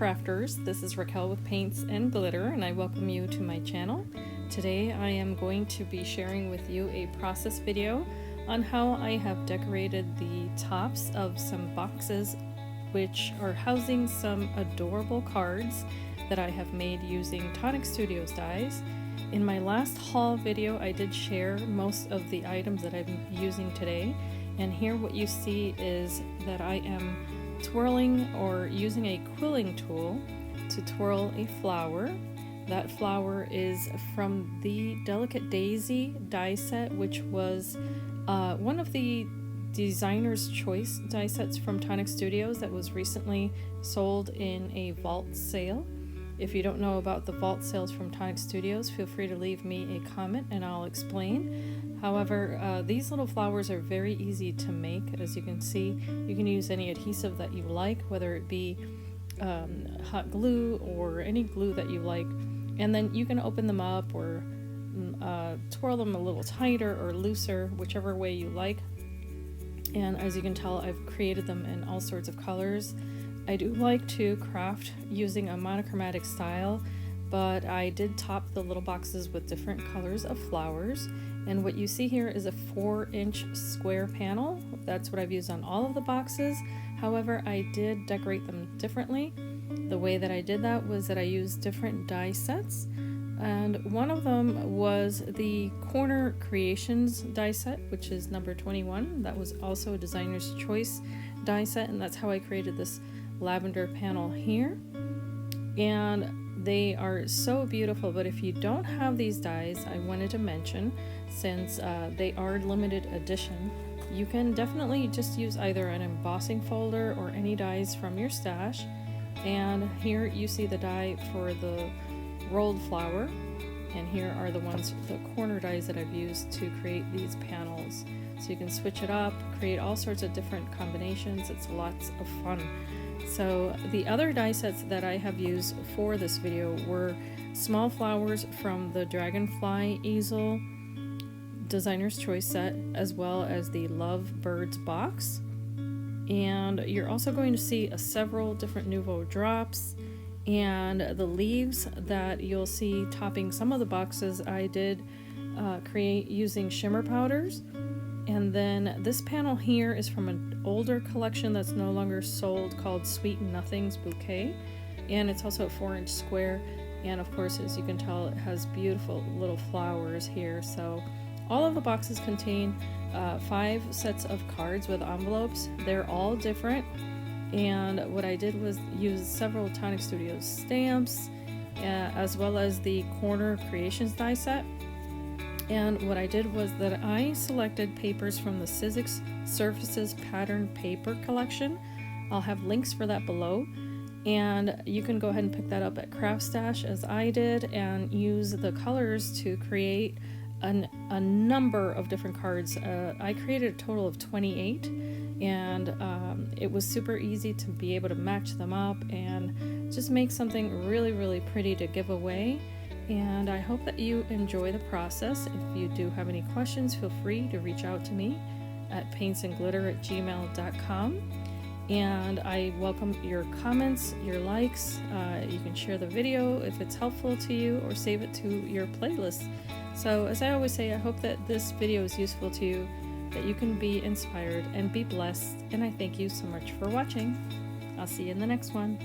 crafters, this is Raquel with Paints and Glitter, and I welcome you to my channel. Today I am going to be sharing with you a process video on how I have decorated the tops of some boxes which are housing some adorable cards that I have made using Tonic Studios dies. In my last haul video I did share most of the items that I'm using today, and here what you see is that I am twirling or using a quilling tool to twirl a flower. That flower is from the Delicate Daisy die set, which was one of the designer's choice die sets from Tonic Studios that was recently sold in a vault sale. If you don't know about the vault sales from Tonic Studios, feel free to leave me a comment and I'll explain. However, these little flowers are very easy to make. As you can see, you can use any adhesive that you like, whether it be hot glue or any glue that you like, and then you can open them up or twirl them a little tighter or looser, whichever way you like. And as you can tell, I've created them in all sorts of colors. I do like to craft using a monochromatic style, but I did top the little boxes with different colors of flowers. And what you see here is a 4-inch square panel. That's what I've used on all of the boxes. However, I did decorate them differently. The way that I did that was that I used different die sets. And one of them was the Corner Creations die set, which is number 21. That was also a designer's choice die set, and that's how I created this lavender panel here. And they are so beautiful, but if you don't have these dies, I wanted to mention, since they are limited edition, you can definitely just use either an embossing folder or any dies from your stash. And here you see the die for the rolled flower, and here are the ones, the corner dies that I've used to create these panels. So you can switch it up, create all sorts of different combinations. It's lots of fun. So the other die sets that I have used for this video were small flowers from the Dragonfly Easel Designer's Choice set, as well as the Love Birds box. And you're also going to see several different Nuvo drops, and the leaves that you'll see topping some of the boxes I did create using shimmer powders. And then this panel here is from an older collection that's no longer sold called Sweet Nothings Bouquet, and it's also a 4-inch square, and of course, as you can tell, it has beautiful little flowers here. So all of the boxes contain 5 sets of cards with envelopes. They're all different, and what I did was use several Tonic Studios stamps as well as the Corner Creations die set. And what I did was that I selected papers from the Sizzix Surfaces Pattern Paper Collection. I'll have links for that below, and you can go ahead and pick that up at Craft Stash as I did, and use the colors to create a number of different cards. I created a total of 28, and it was super easy to be able to match them up and just make something really, really pretty to give away. And I hope that you enjoy the process. If you do have any questions, feel free to reach out to me at paintsandglitter@gmail.com. And I welcome your comments, your likes. You can share the video if it's helpful to you, or save it to your playlist. So as I always say, I hope that this video is useful to you, that you can be inspired and be blessed. And I thank you so much for watching. I'll see you in the next one.